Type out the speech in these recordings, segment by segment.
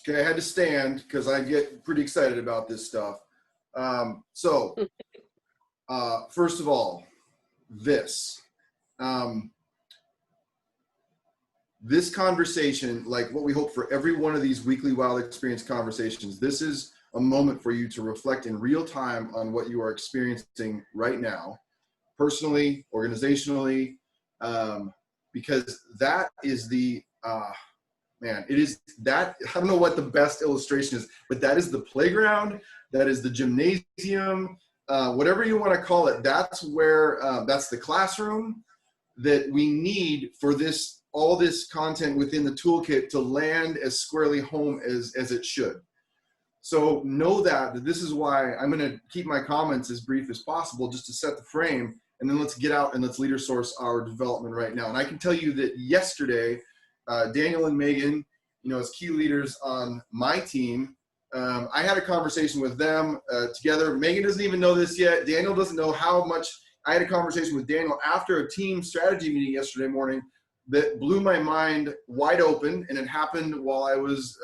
Okay, I had to stand because I get pretty excited about this stuff. First of all, this conversation, like what we hope for every one of these weekly WiLD Experience conversations, this is a moment for you to reflect in real time on what you are experiencing right now, personally, organizationally, because that is the, it is that, I don't know what the best illustration is, but that is the playground, that is the gymnasium, whatever you want to call it. That's where, that's the classroom that we need for this, all this content within the toolkit to land as squarely home as it should. So know that this is why I'm going to keep my comments as brief as possible, just to set the frame, and then let's get out and let's leader source our development right now. And I can tell you that yesterday, Daniel and Megan, you know, as key leaders on my team, I had a conversation with them together. Megan doesn't even know this yet. Daniel doesn't know how much. I had a conversation with Daniel after a team strategy meeting yesterday morning that blew my mind wide open, and it happened while I was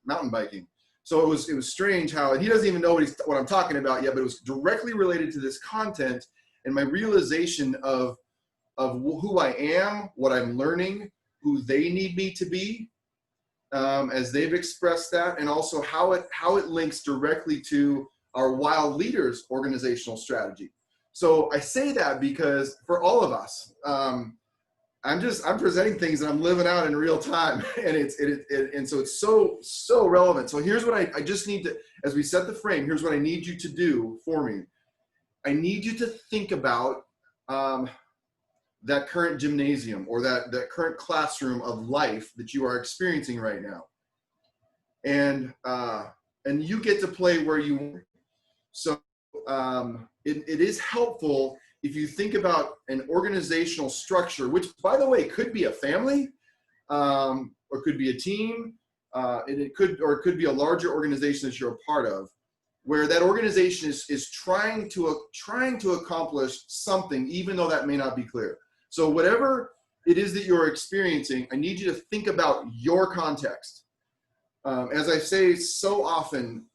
mountain biking. So it was strange how, and he doesn't even know what I'm talking about yet, but it was directly related to this content and my realization of who I am, what I'm learning, who they need me to be, as they've expressed that, and also how it links directly to our WiLD Leaders organizational strategy. So I say that because for all of us, I'm presenting things that I'm living out in real time, and so it's so relevant. So here's what I just need to, as we set the frame, here's what I need you to do for me. I need you to think about that current gymnasium, or that current classroom of life that you are experiencing right now, and you get to play where you want. So it is helpful if you think about an organizational structure, which, by the way, could be a family, or could be a team, and it could be a larger organization that you're a part of, where that organization is trying to accomplish something, even though that may not be clear. So whatever it is that you're experiencing, I need you to think about your context. As I say so often,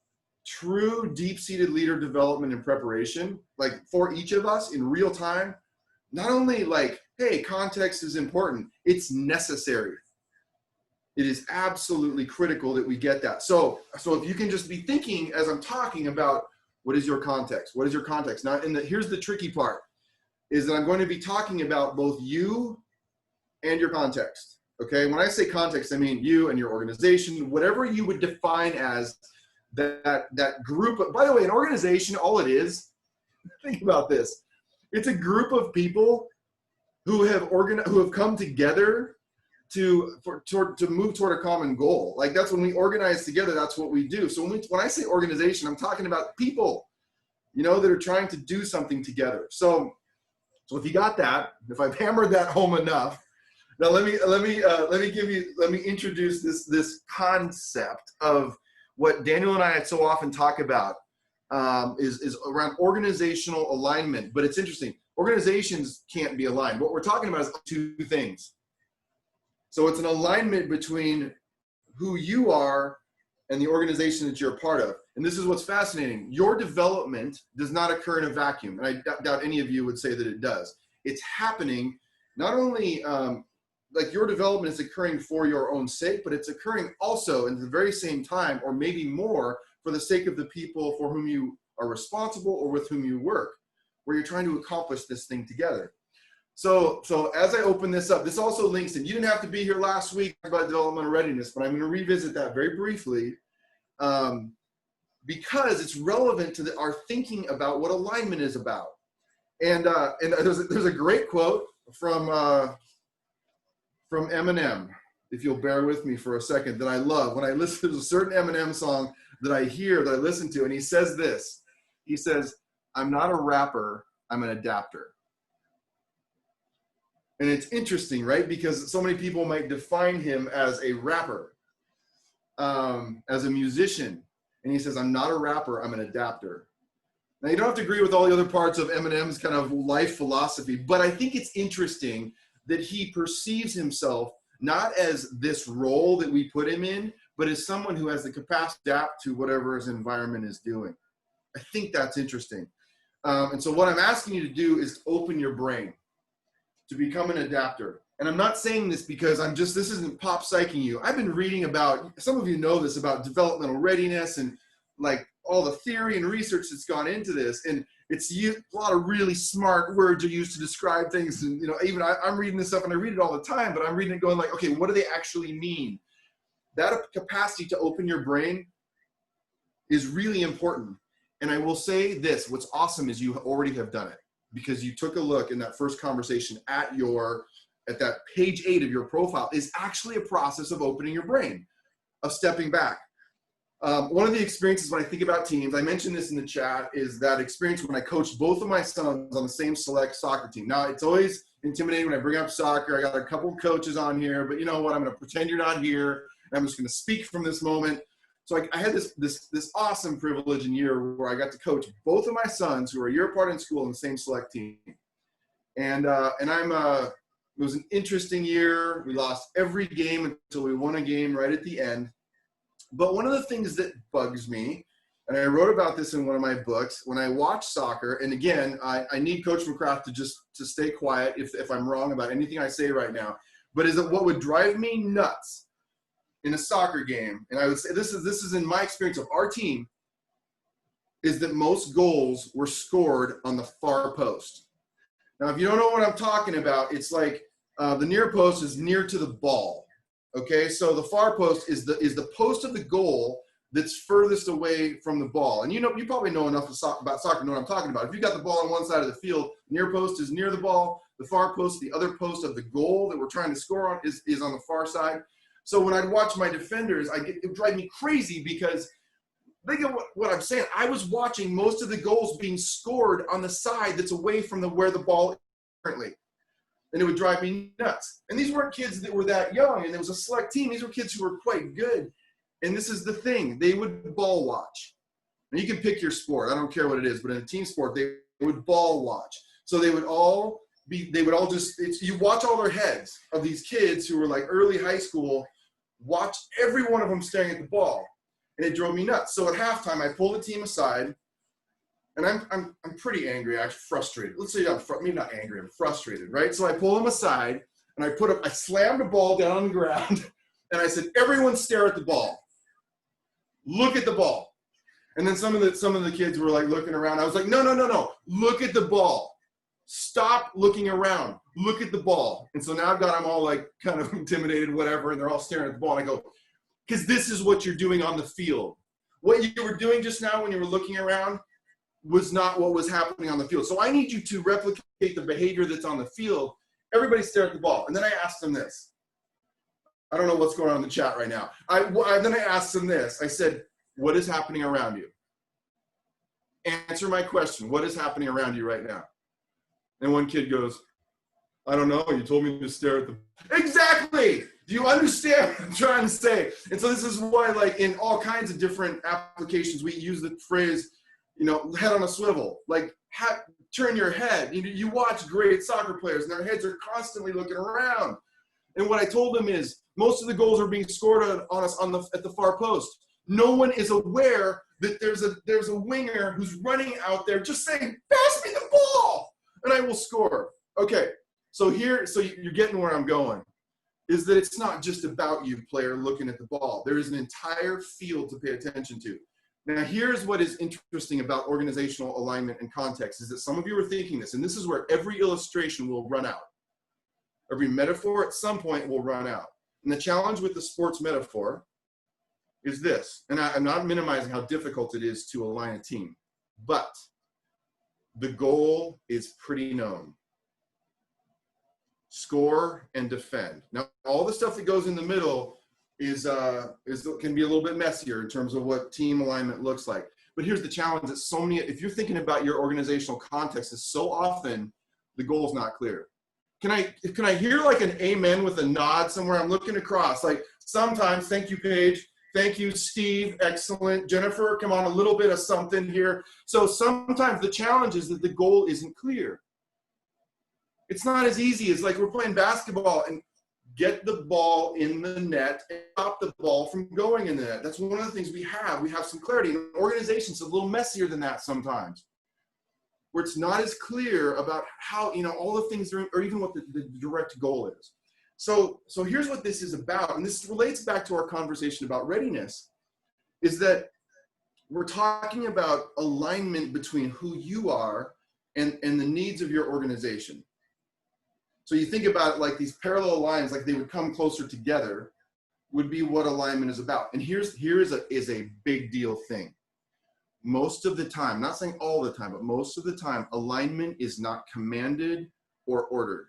true deep-seated leader development and preparation, like for each of us in real time, not only like, hey, context is important, it's necessary. It is absolutely critical that we get that. So if you can just be thinking as I'm talking about, what is your context? What is your context? Now, here's the tricky part, is that I'm going to be talking about both you and your context. Okay, when I say context, I mean you and your organization, whatever you would define as that group. By the way, an organization, all it is, think about this, it's a group of people who have come together to move toward a common goal. Like, that's when we organize together, that's what we do. So when I say organization, I'm talking about people, you know, that are trying to do something together. So if you got that, if I've hammered that home enough, now let me introduce this concept of what Daniel and I so often talk about, is around organizational alignment. But it's interesting, organizations can't be aligned. What we're talking about is two things. So it's an alignment between who you are and the organization that you're a part of. And this is what's fascinating. Your development does not occur in a vacuum. And I doubt any of you would say that it does. It's happening not only, like your development is occurring for your own sake, but it's occurring also at the very same time, or maybe more, for the sake of the people for whom you are responsible or with whom you work, where you're trying to accomplish this thing together. So as I open this up, this also links in. You didn't have to be here last week about developmental readiness, but I'm going to revisit that very briefly, because it's relevant to our thinking about what alignment is about. And there's a great quote from Eminem, if you'll bear with me for a second, that I love. When I listen, there's a certain Eminem song that I hear, that I listen to, and he says this. He says, "I'm not a rapper, I'm an adapter." And it's interesting, right? Because so many people might define him as a rapper, as a musician. And he says, "I'm not a rapper, I'm an adapter." Now, you don't have to agree with all the other parts of Eminem's kind of life philosophy, but I think it's interesting that he perceives himself not as this role that we put him in, but as someone who has the capacity to adapt to whatever his environment is doing. I think that's interesting. And so what I'm asking you to do is to open your brain to become an adapter. And I'm not saying this because this isn't pop psyching you. I've been reading about, some of you know this, about developmental readiness and like all the theory and research that's gone into this. And it's a lot of really smart words are used to describe things. And, even I'm reading this stuff and I read it all the time, but I'm reading it going like, okay, what do they actually mean? That capacity to open your brain is really important. And I will say this, what's awesome is you already have done it, because you took a look in that first conversation at that page 8 of your profile is actually a process of opening your brain, of stepping back. One of the experiences when I think about teams, I mentioned this in the chat, is that experience when I coached both of my sons on the same select soccer team. Now, it's always intimidating when I bring up soccer. I got a couple of coaches on here, but you know what? I'm going to pretend you're not here, and I'm just going to speak from this moment. So I had this awesome privilege and year where I got to coach both of my sons who are a year apart in school on the same select team. And it was an interesting year. We lost every game until we won a game right at the end. But one of the things that bugs me, and I wrote about this in one of my books, when I watch soccer, and again, I need Coach McCraft to stay quiet if I'm wrong about anything I say right now, but is that what would drive me nuts in a soccer game, and I would say this is in my experience of our team, is that most goals were scored on the far post. Now, if you don't know what I'm talking about, it's like the near post is near to the ball. Okay, so the far post is the post of the goal that's furthest away from the ball. And you probably know enough about soccer to know what I'm talking about. If you got the ball on one side of the field, near post is near the ball. The far post, the other post of the goal that we're trying to score on, is on the far side. So when I'd watch my defenders, it would drive me crazy because think of what I'm saying. I was watching most of the goals being scored on the side that's away from where the ball is currently. And it would drive me nuts. And these weren't kids that were that young, and it was a select team. These were kids who were quite good. And this is the thing. They would ball watch. And you can pick your sport. I don't care what it is, but in a team sport, they would ball watch. So they would all just, you watch all their heads of these kids who were like early high school, watch every one of them staring at the ball. And it drove me nuts. So at halftime, I pulled the team aside, and I'm pretty angry, actually frustrated. Let's say maybe not angry, I'm frustrated, right? So I pull them aside, and I slammed the ball down on the ground, and I said, everyone stare at the ball. Look at the ball. And then some of the kids were like looking around. I was like, no. Look at the ball. Stop looking around. Look at the ball. And so now I've got them all like kind of intimidated, whatever, and they're all staring at the ball. And I go, because this is what you're doing on the field. What you were doing just now when you were looking around was not what was happening on the field. So I need you to replicate the behavior that's on the field. Everybody stare at the ball. And then I asked them this. I don't know what's going on in the chat right now. Then I asked them this. I said, what is happening around you? Answer my question. What is happening around you right now? And one kid goes, I don't know. You told me to stare at the... Exactly! Do you understand what I'm trying to say? And so this is why, like, in all kinds of different applications, we use the phrase, head on a swivel. Like, turn your head. You watch great soccer players, and their heads are constantly looking around. And what I told them is, most of the goals are being scored on us at the far post. No one is aware that there's a winger who's running out there just saying, pass me the ball, and I will score. Okay, so you're getting where I'm going, is that it's not just about you, player, looking at the ball. There is an entire field to pay attention to. Now, here's what is interesting about organizational alignment and context, is that some of you are thinking this, and this is where every illustration will run out. Every metaphor at some point will run out. And the challenge with the sports metaphor is this, and I'm not minimizing how difficult it is to align a team, but the goal is pretty known. Score and defend. Now, all the stuff that goes in the middle can be a little bit messier in terms of what team alignment looks like. But here's the challenge that if you're thinking about your organizational context, is so often the goal is not clear. Can I hear like an amen with a nod somewhere? I'm looking across. Like sometimes, thank you, Paige. Thank you, Steve. Excellent. Jennifer, come on, a little bit of something here. So sometimes the challenge is that the goal isn't clear. It's not as easy as like we're playing basketball and get the ball in the net and stop the ball from going in the net. That's one of the things we have. We have some clarity. And organization's a little messier than that sometimes, where it's not as clear about how, you know, all the things are, or even what the direct goal is. So here's what this is about, and this relates back to our conversation about readiness, is that we're talking about alignment between who you are and the needs of your organization. So you think about it like these parallel lines, like they would come closer together, would be what alignment is about. And here is a big deal thing. Most of the time, I'm not saying all the time, but most of the time, alignment is not commanded or ordered.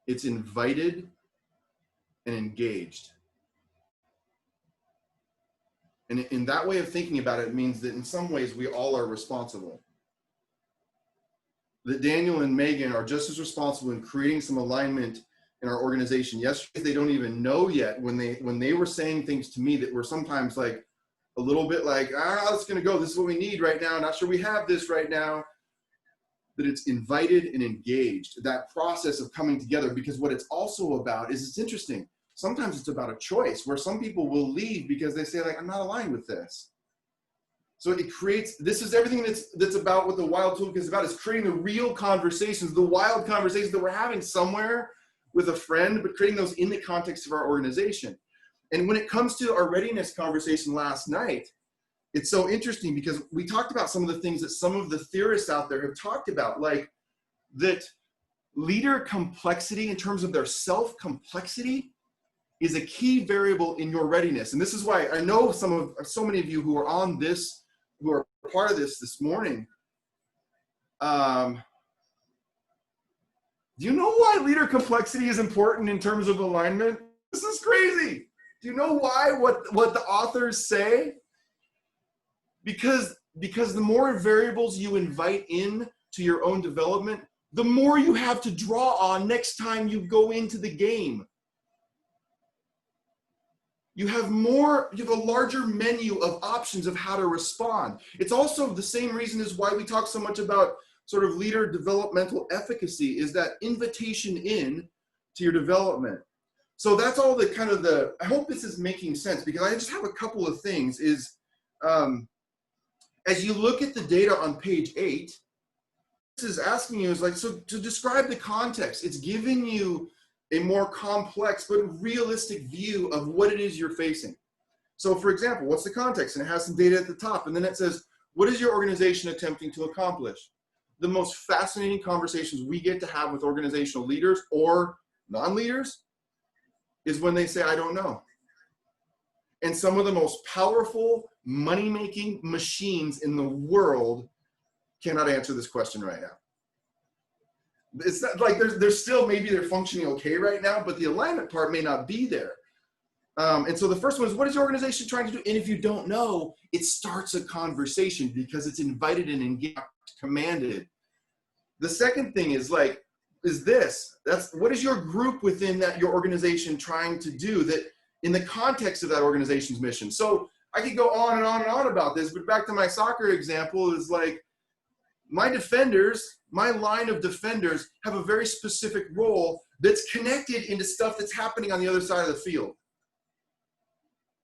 It's invited and engaged. And in that way of thinking about it, it means that in some ways we all are responsible. That Daniel and Megan are just as responsible in creating some alignment in our organization. Yesterday, they don't even know yet when they were saying things to me that were sometimes like a little bit like, it's going to go. This is what we need right now. Not sure we have this right now. That it's invited and engaged, that process of coming together, because what it's also about is, it's interesting. Sometimes it's about a choice where some people will leave because they say like, I'm not aligned with this. So it creates, this is everything that's about what the WiLD toolkit is about, is creating the real conversations, the wild conversations that we're having somewhere with a friend, but creating those in the context of our organization. And when it comes to our readiness conversation last night, it's so interesting because we talked about some of the things that some of the theorists out there have talked about, like that leader complexity in terms of their self-complexity is a key variable in your readiness. And this is why I know so many of you who are on this, who are part of this morning. Do you know why leader complexity is important in terms of alignment? This is crazy. Do you know why, what the authors say? Because the more variables you invite in to your own development, the more you have to draw on next time you go into the game. You have a larger menu of options of how to respond. It's also the same reason as why we talk so much about sort of leader developmental efficacy, is that invitation in to your development. So that's all the kind of I hope this is making sense, because I just have a couple of things is, as you look at the data on page 8, this is asking you, is like, so to describe the context, it's giving you a more complex but realistic view of what it is you're facing. So for example, what's the context? And it has some data at the top. And then it says, what is your organization attempting to accomplish? The most fascinating conversations we get to have with organizational leaders or non-leaders is when they say, I don't know. And some of the most powerful money-making machines in the world cannot answer this question right now. It's not like there's still, maybe they're functioning okay right now, but the alignment part may not be there. And so the first one is, what is your organization trying to do? And if you don't know, it starts a conversation because it's invited and engaged, commanded. The second thing is like, what is your group within your organization trying to do that in the context of that organization's mission? So I could go on and on and on about this, but back to my soccer example is like, my line of defenders have a very specific role that's connected into stuff that's happening on the other side of the field.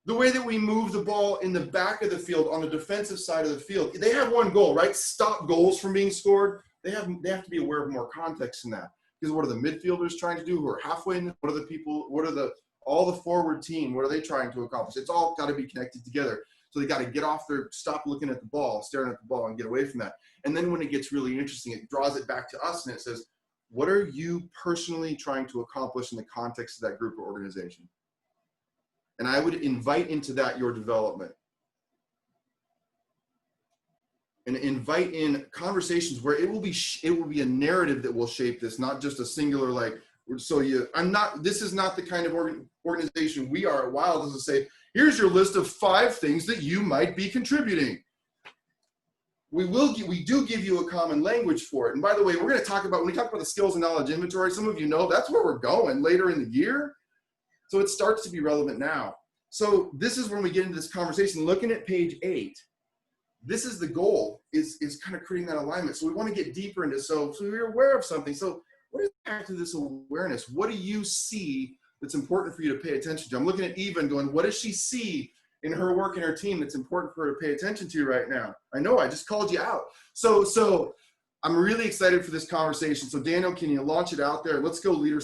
The way that we move the ball in the back of the field on the defensive side of the field, they have one goal, right? Stop goals from being scored. They have to be aware of more context in that. Because what are the midfielders trying to do who are halfway in? What are the people, all the forward team, what are they trying to accomplish? It's all got to be connected together. So they got to get off stop looking at the ball, staring at the ball, and get away from that. And then when it gets really interesting, it draws it back to us and it says, what are you personally trying to accomplish in the context of that group or organization? And I would invite into that your development. And invite in conversations where it will be a narrative that will shape this, not just a singular like, this is not the kind of organization we are at WiLD, is to say, here's your list of 5 things that you might be contributing. We do give you a common language for it. And by the way, we're going to talk about, when we talk about the skills and knowledge inventory, some of you know that's where we're going later in the year. So it starts to be relevant now. So this is when we get into this conversation, looking at page 8. This is the goal, is kind of creating that alignment. So we want to get deeper into, so you're aware of something. So what is back to this awareness? What do you see that's important for you to pay attention to? I'm looking at Eva and going, what does she see in her work and her team that's important for her to pay attention to right now? I know I just called you out. So I'm really excited for this conversation. So Daniel, can you launch it out there? Let's go leader